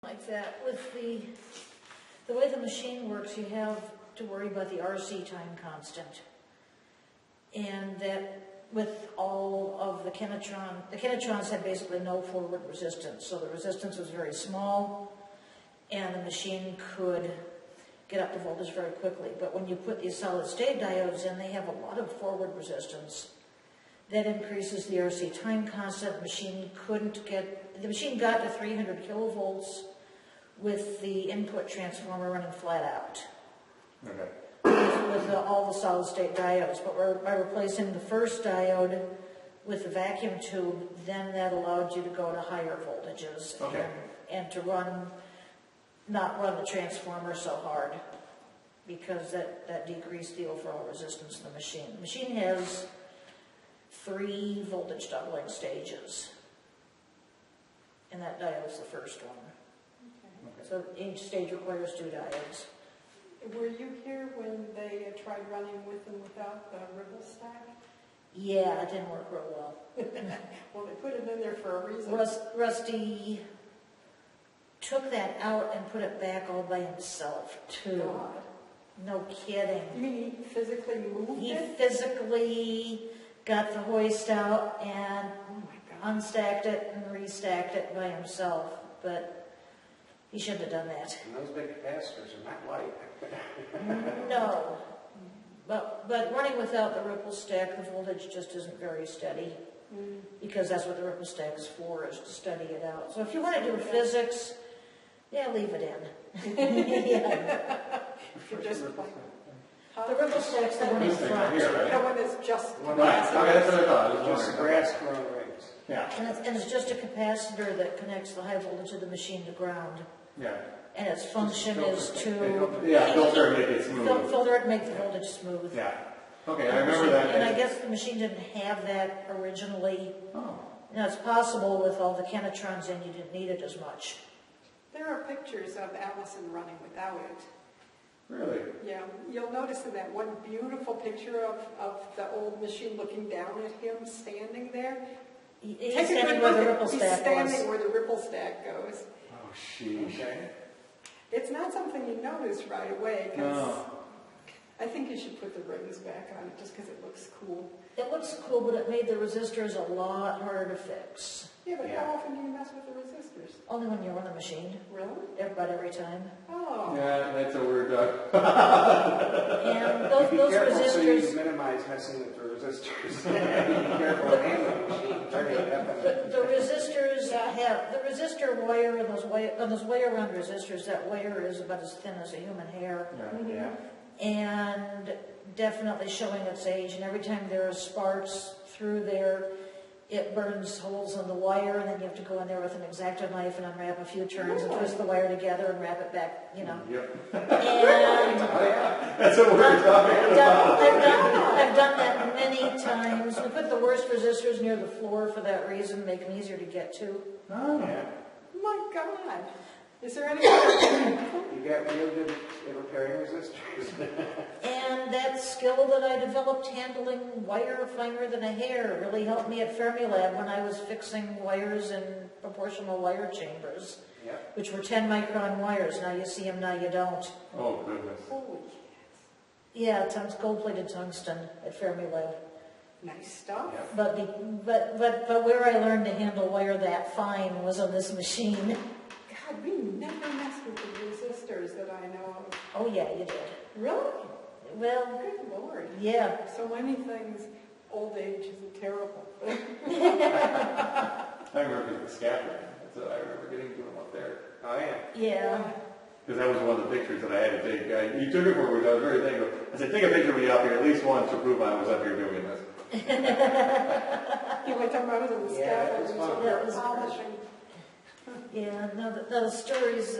Like that, with the way the machine works, you have to worry about the RC time constant. And that with all of the kinetrons had basically no forward resistance, so the resistance was very small, and the machine could get up the voltage very quickly. But when you put these solid state diodes in, they have a lot of forward resistance. That increases the RC time constant. The machine got to 300 kilovolts with the input transformer running flat out. Okay. With all the solid state diodes. But by replacing the first diode with the vacuum tube, then that allowed you to go to higher voltages. Okay. And to not run the transformer so hard, because that decreased the overall resistance of the machine. The machine has 3 voltage doubling stages, and that diode's the first one. Okay. So each stage requires 2 diodes. Were you here when they tried running with and without the ripple stack? Yeah, it didn't work real well. Well, they put it in there for a reason. Rusty took that out and put it back all by himself, too. God. No kidding. You mean he physically moved He it? physically got the hoist out and unstacked it and restacked it by himself, but he shouldn't have done that. And those big capacitors are not light. No. But running without the ripple stack, the voltage just isn't very steady, because that's what the ripple stack is for, is to steady it out. So if you want to do physics, yeah, leave it in. Yeah. The ripple stack's the one in front. The one that's just Right, okay, that's what I thought. I was Just wondering. grass growing rings. Yeah, And it's just a capacitor that connects the high voltage of the machine to ground. yeah. And its function is to Filter and make it smooth. filter it and make the voltage smooth. Yeah. Okay, I remember that. And I guess the machine didn't have that originally. Oh. Now, it's possible with all the kinetrons in, you didn't need it as much. There are pictures of Allison running without it. Really? Yeah, you'll notice in that one beautiful picture of the old machine looking down at him standing there. He's Take a standing good where look the at- ripple he's stack standing was. where the ripple stack goes. Oh, sheesh. Okay. It's not something you notice right away, because No. I think you should put the rings back on it just because it looks cool. It looks cool, but it made the resistors a lot harder to fix. Yeah, but Yeah. how often do you mess with the resistors? Only when you run the machine, Really? about every time. Oh. Yeah, that's a weird And those Be careful so you resistors, minimize messing with the resistors. Be careful of handling the machine, turning it up and the resistors have, the resistor wire, and those wire-run resistors, that wire is about as thin as a human hair. Yeah. yeah. And definitely showing its age, and every time there are sparks through there, it burns holes in the wire, and then you have to go in there with an X-Acto knife and unwrap a few turns and twist the wire together and wrap it back, you know. Yep. And That's what we're talking about. I've done that many times. We put the worst resistors near the floor for that reason, make them easier to get to. Oh. Yeah. My God. Is there any other You got real good at repairing resistors. And that skill that I developed handling wire finer than a hair really helped me at Fermilab when I was fixing wires in proportional wire chambers, Yep. which were 10-micron wires. Now you see them, now you don't. Oh, goodness. Holy Yeah, gold-plated tungsten at Fermilab. nice stuff. Yep. But where I learned to handle wire that fine was on this machine. God, we never messed with the resistors that I know of. Oh yeah, you did. Really? Well, Good Lord. yeah. So many things, old age is terrible. I remember the scattering. So I remember getting to them up there. Oh, yeah. Yeah. Because that was one of the pictures that I had to take. You took it for me. I was very thankful. I said, take a picture of me up here at least once to prove I was up here doing this. You were talking about it in the Yeah, scaffolding, it was fun. so Yeah, it we're was polishing. Yeah, no, those stories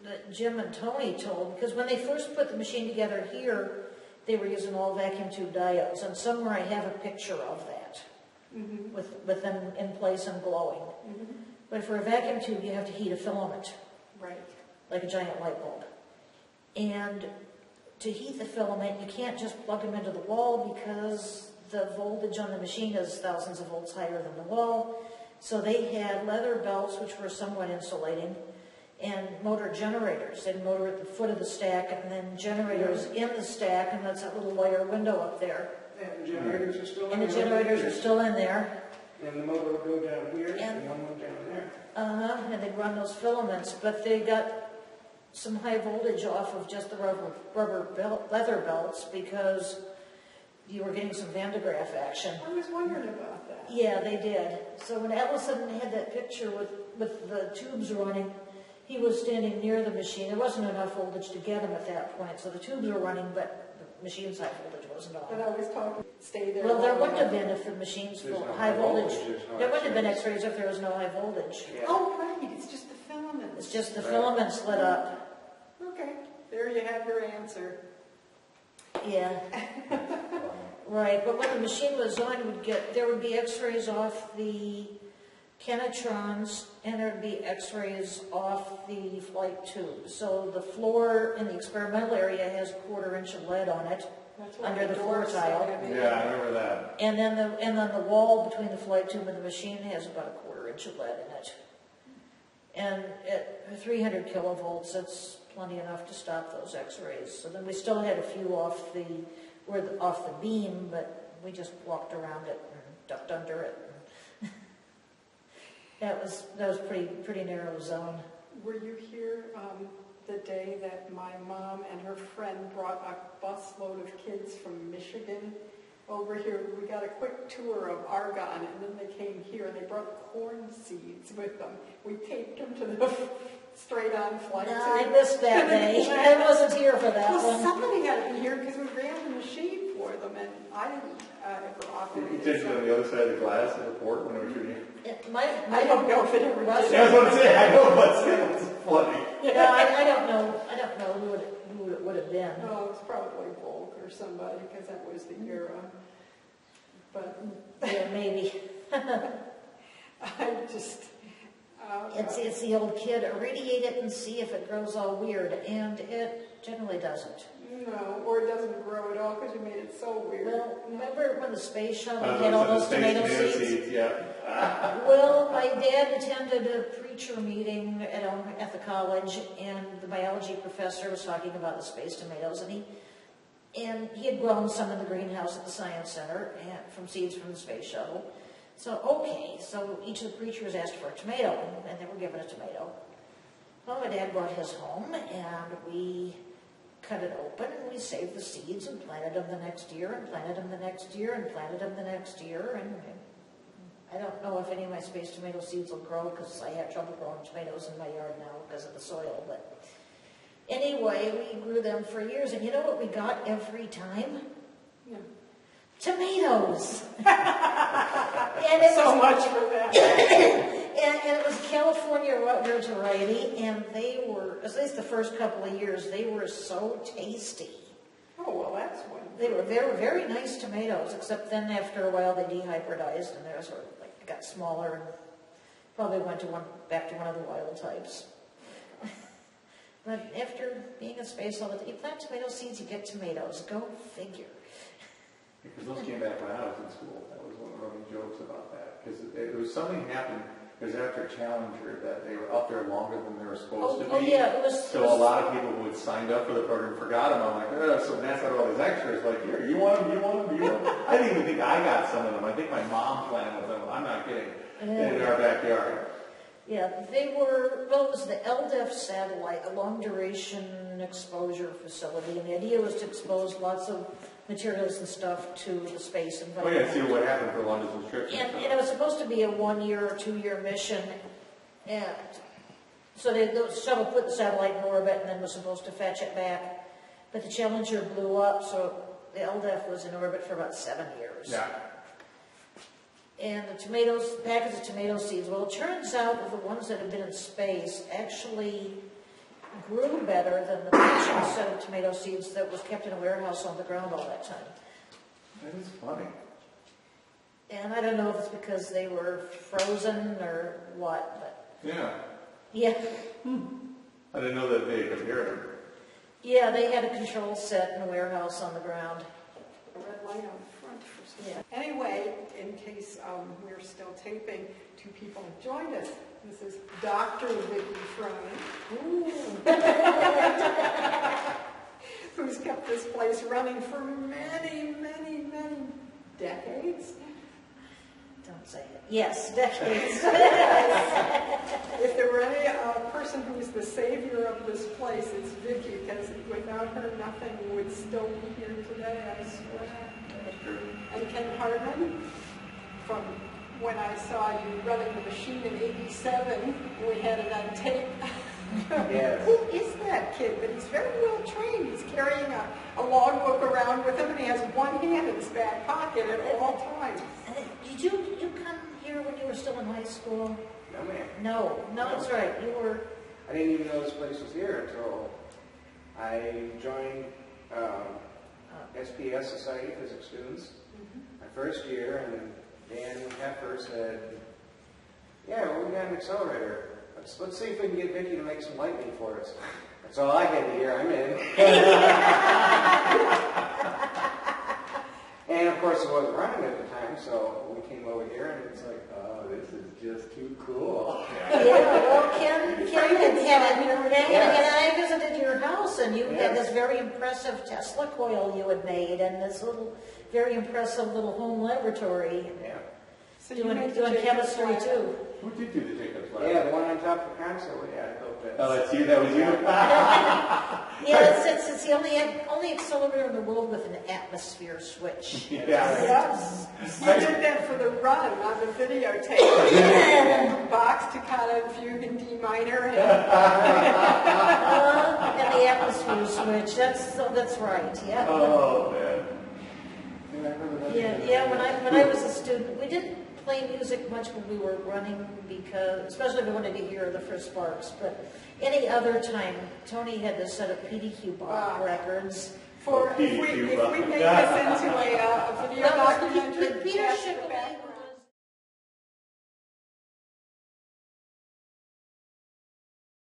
that Jim and Tony told, because when they first put the machine together here, they were using all vacuum tube diodes, and somewhere I have a picture of that, with them in place and glowing. But for a vacuum tube, you have to heat a filament, Right. like a giant light bulb. And to heat the filament, you can't just plug them into the wall because the voltage on the machine is thousands of volts higher than the wall. So they had leather belts, which were somewhat insulating, and motor generators. They'd motor at the foot of the stack, and then generators in the stack, and that's that little wire window up there. And the generators are still in And there. the generators are still in there. And the motor will go down here, and one will down there. And they'd run those filaments, but they got some high voltage off of just the leather belts because you were getting some Van de Graaff action. I was wondering about that. Yeah, they did. So when Allison had that picture with the tubes running, he was standing near the machine. There wasn't enough voltage to get him at that point, so the tubes were running, but the machine's high voltage wasn't But on. I was talking, stay there. Well, there long wouldn't have enough. been if the machine's There's full, no high high voltage. voltage, there's no There wouldn't have been X-rays. X-rays if there was no high voltage. Yeah. Oh, right, it's just the filaments. It's just the Right. filaments lit up. Okay, there you have your answer. Yeah. Right, but when the machine was on, there would be X-rays off the Kenetrons, and there'd be X-rays off the flight tube. So the floor in the experimental area has a 1/4 inch of lead on it, That's why under the floor door's so tile. heavy. Yeah, I remember that. and then the wall between the flight tube and the machine has about a 1/4 inch of lead in it. And at 300 kilovolts, that's plenty enough to stop those X-rays. So then we still had a few off the beam, but we just walked around it and ducked under it. That was pretty narrow zone. Were you here the day that my mom and her friend brought a busload of kids from Michigan over here? We got a quick tour of Argonne, and then they came here, and they brought corn seeds with them. We taped them to the straight-on flight. No, I missed that day. I wasn't here for that Well, one. somebody had to be here because we ran the machine for them, and I didn't ever operate You it. take it on the other side of the glass of the port when it was shooting. I don't know if it ever did. Yeah, I was going to say, I know, but still, it's funny. No, I don't know. I don't know who it would have been. No, it's probably Volk or somebody, because that was the era. But Yeah, maybe. I just, It's the old kid, irradiate it and see if it grows all weird, and it generally doesn't. no, or it doesn't grow at all because you made it so weird. Well, remember when the space shuttle Those had all are the those space tomato seeds? Yeah. Well, my dad attended a preacher meeting at the college, and the biology professor was talking about the space tomatoes, and he had grown some in the greenhouse at the science center from seeds from the space shuttle. So each of the preachers asked for a tomato, and they were given a tomato. Well, my dad brought his home, and we cut it open, and we saved the seeds and planted them the next year, and planted them the next year, and planted them the next year, and I don't know if any of my space tomato seeds will grow, because I have trouble growing tomatoes in my yard now because of the soil, but anyway, we grew them for years, and you know what we got every time? Yeah. Tomatoes. And it So was, much for that. and it was California Rutgers variety, and they were, at least the first couple of years, they were so tasty. Oh, well, that's one. They were very, very nice tomatoes, except then after a while they dehybridized, and they sort of like got smaller, and probably went back to one of the wild types. But after being in space all the time, you plant tomato seeds, you get tomatoes. Go figure. Because those came back when I was in school. That was one of the running jokes about that. Because there was something happened, because after Challenger, that they were up there longer than they were supposed to be. Oh yeah, it was. So a lot of people who had signed up for the program forgot them. I'm like, so that's got all these extras. Like, here, you want them, you want them, you want them. I didn't even think I got some of them. I think my mom planted them. I'm not kidding. In our backyard. Yeah, they were, well, it was the LDEF satellite, a long duration exposure facility, and the idea was to expose lots of materials and stuff to the space Oh environment. yeah, see what happened for London's trips. And it was supposed to be a 1 year or 2 year mission, and so the shuttle put the satellite in orbit and then was supposed to fetch it back, but the Challenger blew up, so the LDEF was in orbit for about 7 years. Yeah. And the packets of tomato seeds, well, it turns out that the ones that have been in space actually grew better than the original set of tomato seeds that was kept in a warehouse on the ground all that time. That is funny. And I don't know if it's because they were frozen or what, but Yeah. yeah. I didn't know that they compared them. Yeah, they had a control set in a warehouse on the ground. A red light on front for Yeah. Anyway, in case we're still taping, 2 people have joined us. This is Dr. Vickie Frohne, who's kept this place running for many, many, many decades. Don't say it. Yes, decades. If there were any person who is the savior of this place, it's Vickie, because without her, nothing would still be here today, I swear. That's true. And Ken Hartman, from when I saw you running the machine in '87, we had it on tape. Yes. Who is that kid? But he's very well trained. He's carrying a logbook around with him, and he has one hand in his back pocket at all times. Did you come here when you were still in high school? No, ma'am. No, that's right. You were. I didn't even know this place was here until I joined SPS, Society of Physics Students, my first year, and Dan Heffer said, yeah, well, we got an accelerator. Let's see if we can get Vickie to make some lightning for us. That's all I had to hear. I'm in. And of course, it wasn't running at the time, so we came over here, and it's like, oh, this is just too cool. Yeah, well, Ken and I visited your house, and you had this very impressive Tesla coil you had made, and this very impressive little home laboratory. Yeah. So Doing chemistry too. Who did do the Jacob's ladder? Yeah, the one on top of the console, yeah, I built that. Oh, that's you. That was you. Yeah, it's the only accelerator in the world with an atmosphere switch. Yeah. Yes. You did that for the run on the videotape. And the box to kind of fugue in D minor. And the atmosphere switch. That's right. Yeah. Oh man. Yeah. When I was a student, we didn't play music much when we were running, because especially if we wanted to hear the first sparks. But any other time, Tony had this set of PDQ records. If we make this into a video documentary, Peter that's the Schickele, background.